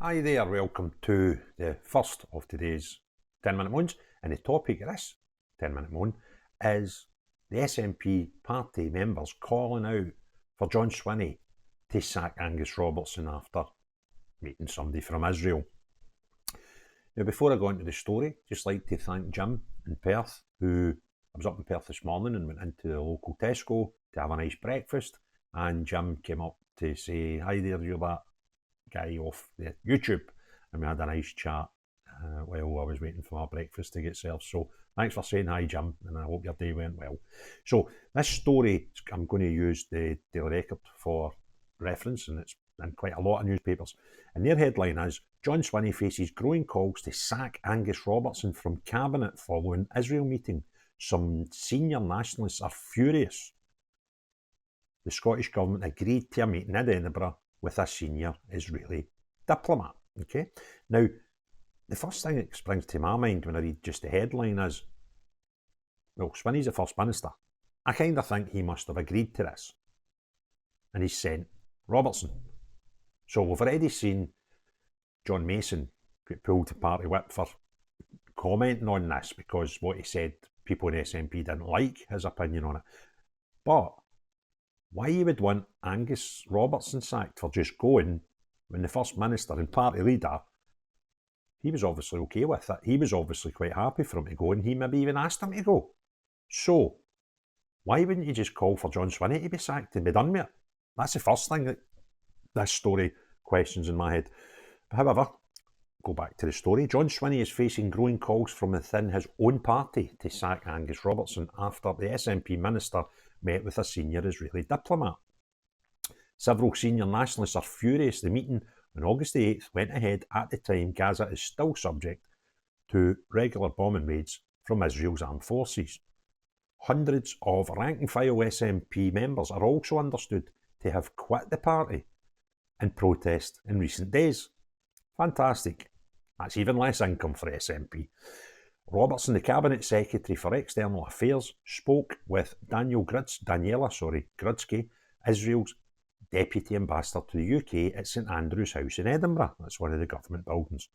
Hi there, welcome to the first of today's 10-minute moans, and the topic of this 10-minute moan is the SNP party members calling out for John Swinney to sack Angus Robertson after meeting somebody from Israel. Now, before I go into the story, just like to thank Jim in Perth, I was up in Perth this morning and went into the local Tesco to have a nice breakfast, and Jim came up to say, "Hi there, you're that guy off the YouTube," and we had a nice chat while I was waiting for my breakfast to get served. So thanks for saying hi, Jim, and I hope your day went well. So this story, I'm going to use the Daily Record for reference, and it's in quite a lot of newspapers. And their headline is, "John Swinney faces growing calls to sack Angus Robertson from cabinet following Israel meeting. Some senior nationalists are furious." The Scottish Government agreed to a meeting in Edinburgh with a senior Israeli diplomat. Okay, now the first thing that springs to my mind when I read just the headline is, well, Swinney's the First Minister. I kind of think he must have agreed to this, and he's sent Robertson. So we've already seen John Mason get pulled to party whip for commenting on this because what he said, people in SNP didn't like his opinion on it. But why you would want Angus Robertson sacked for just going when the First Minister and party leader, he was obviously okay with it. He was obviously quite happy for him to go, and he maybe even asked him to go. So why wouldn't you just call for John Swinney to be sacked and be done with it? That's the first thing that this story questions in my head. But however, go back to the story. John Swinney is facing growing calls from within his own party to sack Angus Robertson after the SNP minister met with a senior Israeli diplomat. Several senior nationalists are furious the meeting on August the 8th went ahead at the time Gaza is still subject to regular bombing raids from Israel's armed forces. Hundreds of rank-and-file SNP members are also understood to have quit the party in protest in recent days. Fantastic. That's even less income for SNP. Robertson, the Cabinet Secretary for External Affairs, spoke with Daniela Grudsky, Israel's Deputy Ambassador to the UK at St Andrew's House in Edinburgh. That's one of the government buildings.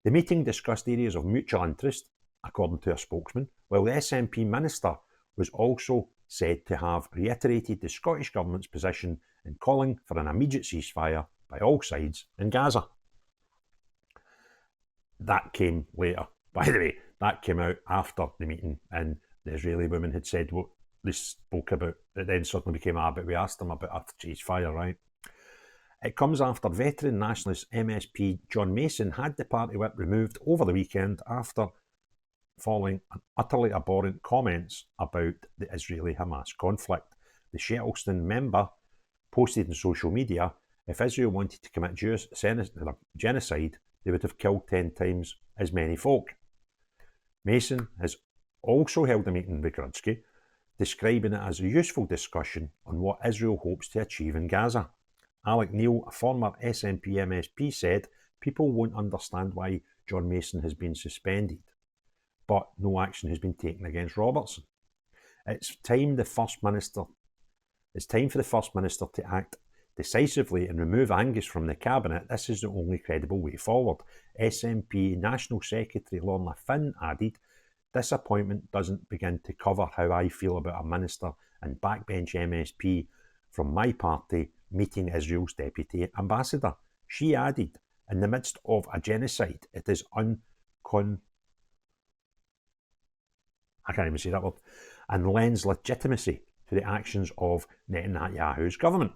The meeting discussed areas of mutual interest, according to a spokesman, while the SNP minister was also said to have reiterated the Scottish Government's position in calling for an immediate ceasefire by all sides in Gaza. That came later. By the way, that came out after the meeting, and the Israeli women had said what they spoke about. It then suddenly became but we asked them about a ceasefire, right? It comes after veteran Nationalist MSP John Mason had the party whip removed over the weekend after following an utterly abhorrent comments about the Israeli-Hamas conflict. The Shettleston member posted on social media, if Israel wanted to commit genocide, they would have killed 10 times as many folk. Mason has also held a meeting with Grudsky, describing it as a useful discussion on what Israel hopes to achieve in Gaza. Alec Neil, a former SNP MSP, said, "People won't understand why John Mason has been suspended, but no action has been taken against Robertson. It's time for the First Minister to act decisively and remove Angus from the cabinet. This is the only credible way forward." SNP National Secretary Lorna Finn added, "This appointment doesn't begin to cover how I feel about a minister and backbench MSP from my party meeting Israel's deputy ambassador." She added, "In the midst of a genocide, it is and lends legitimacy to the actions of Netanyahu's government."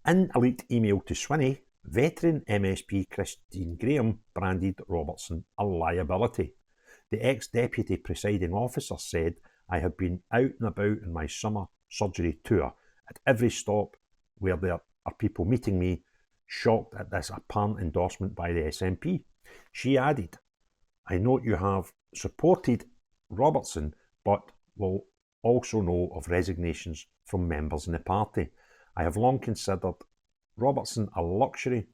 In a leaked email to Swinney, veteran MSP Christine Graham branded Robertson a liability. The ex-deputy presiding officer said, "I have been out and about in my summer surgery tour. At every stop where there are people meeting me, shocked at this apparent endorsement by the SNP." She added, "I note you have supported Robertson, but will also know of resignations from members in the party. I have long considered Robertson a luxury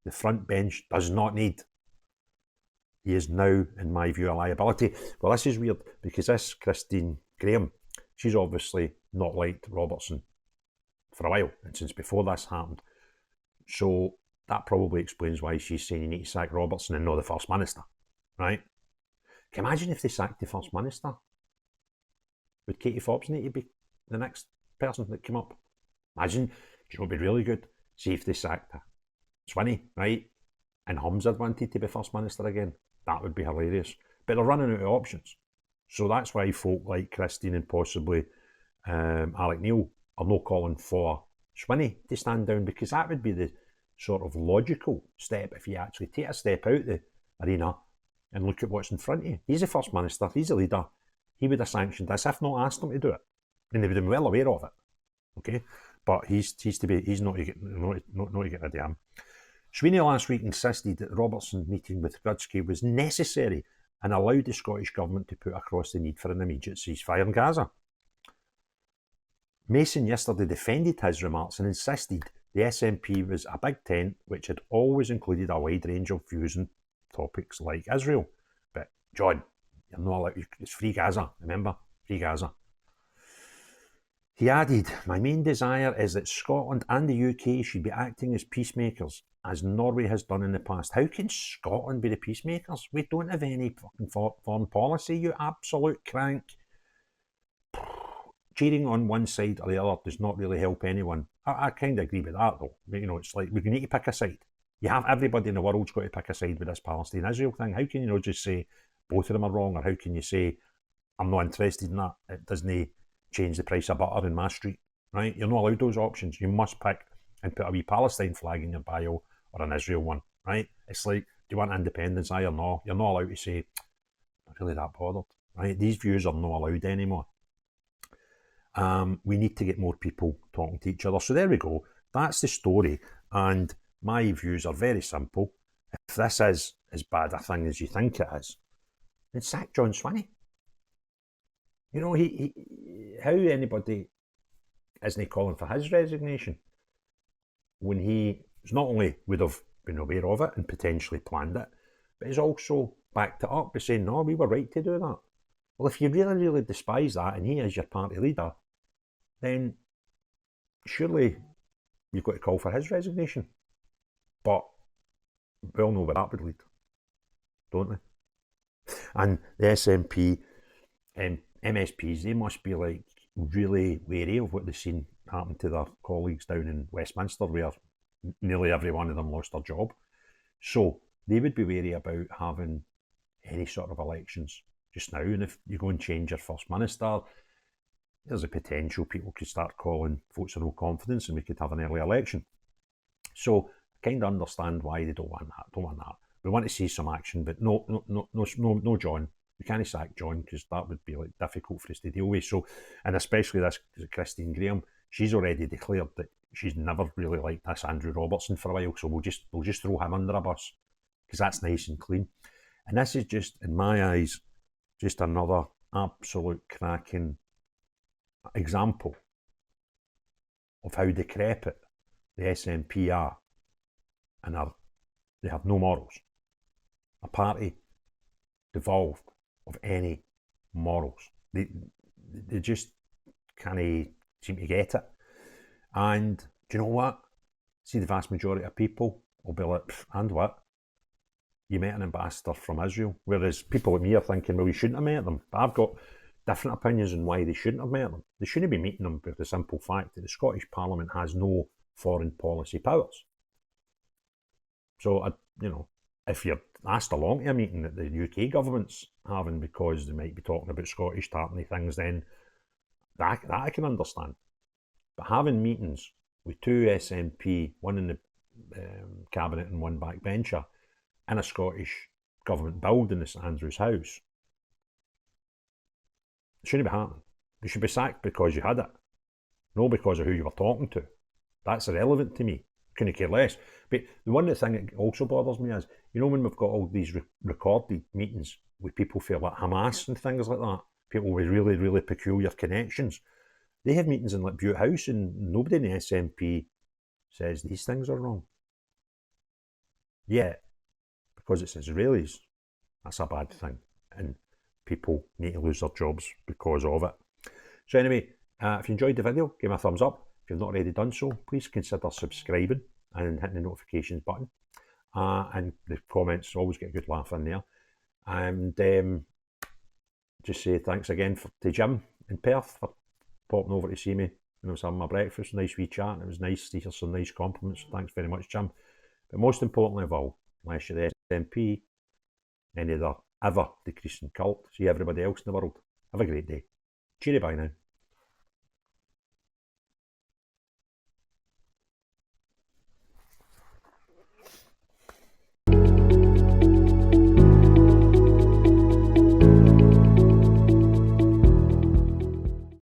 the front bench does not need. He is now, in my view, a liability." Well, this is weird because this Christine Graham, she's obviously not liked Robertson for a while, and since before this happened. So that probably explains why she's saying you need to sack Robertson and not the First Minister, right? Can you imagine if they sacked the First Minister? Would Katie Forbes need to be the next person that came up? Imagine, do you know what would be really good? See if they sacked her. Swinney, right? And Humza wanted to be First Minister again. That would be hilarious. But they're running out of options. So that's why folk like Christine and possibly Alec Neil are not calling for Swinney to stand down, because that would be the sort of logical step if you actually take a step out the arena and look at what's in front of you. He's the First Minister, he's the leader. He would have sanctioned this if not asked him to do it. And they would have been well aware of it. Okay? But he's not to get rid of him. Swinney last week insisted that the Robertson meeting with Grudsky was necessary and allowed the Scottish Government to put across the need for an immediate ceasefire in Gaza. Mason yesterday defended his remarks and insisted the SNP was a big tent which had always included a wide range of views on topics like Israel. But John, you're not allowed, it's free Gaza, remember? Free Gaza. He added, my main desire is that Scotland and the UK should be acting as peacemakers, as Norway has done in the past. How can Scotland be the peacemakers? We don't have any fucking foreign policy, you absolute crank. Cheering on one side or the other does not really help anyone. I kind of agree with that though. You know, it's like we need to pick a side. You have everybody in the world's got to pick a side with this Palestine-Israel thing. How can you just say both of them are wrong, or how can you say I'm not interested in that? It doesn't change the price of butter in my street, right? You're not allowed those options. You must pick and put a wee Palestine flag in your bio or an Israel one, right? It's like, do you want independence? Aye or no? You're not allowed to say, I'm not really that bothered, right? These views are not allowed anymore. We need to get more people talking to each other. So there we go. That's the story. And my views are very simple. If this is as bad a thing as you think it is, then sack John Swinney. You know, how anybody isn't calling for his resignation when he not only would have been aware of it and potentially planned it, but he's also backed it up by saying, no, we were right to do that. Well, if you really, really despise that and he is your party leader, then surely you've got to call for his resignation. But we all know where that would lead, don't we? And the SNP MSPs, they must be like really wary of what they've seen happen to their colleagues down in Westminster, where nearly every one of them lost their job. So they would be wary about having any sort of elections just now. And if you go and change your First Minister, there's a potential people could start calling votes of no confidence and we could have an early election. So I kind of understand why they don't want that. We want to see some action, but no John. We can't sack John because that would be like difficult for us to deal with. So, and especially this Christine Graham, she's already declared that she's never really liked this Andrew Robertson for a while. So we'll just throw him under a bus because that's nice and clean. And this is just, in my eyes, just another absolute cracking example of how decrepit the SNP are, and they have no morals. A party devolved of any morals. They just can't seem to get it. And do you know what? See, the vast majority of people will be like, and what? You met an ambassador from Israel. Whereas people like me are thinking, well, you shouldn't have met them. But I've got different opinions on why they shouldn't have met them. They shouldn't be meeting them with the simple fact that the Scottish Parliament has no foreign policy powers. So, if you're asked along to a meeting that the UK government's having because they might be talking about Scottish tartany things, then that I can understand. But having meetings with two SNP, one in the cabinet and one backbencher, in a Scottish government building in St Andrew's House, it shouldn't be happening. You should be sacked because you had it, not because of who you were talking to. That's irrelevant to me. Couldn't care less. But the one thing that also bothers me is, when we've got all these recorded meetings with people for like Hamas and things like that, people with really, really peculiar connections, they have meetings in like Butte House and nobody in the SNP says these things are wrong. Yet, because it's Israelis, that's a bad thing. And people need to lose their jobs because of it. So anyway, if you enjoyed the video, give me a thumbs up. If you've not already done so, please consider subscribing. and hitting the notifications button. And the comments always get a good laugh in there. And just say thanks again to Jim in Perth for popping over to see me when I was having my breakfast. Nice wee chat, and it was nice to hear some nice compliments. Thanks very much, Jim. But most importantly of all, unless you're the SNP, any other ever decreasing cult, see everybody else in the world. Have a great day. Cheery bye now.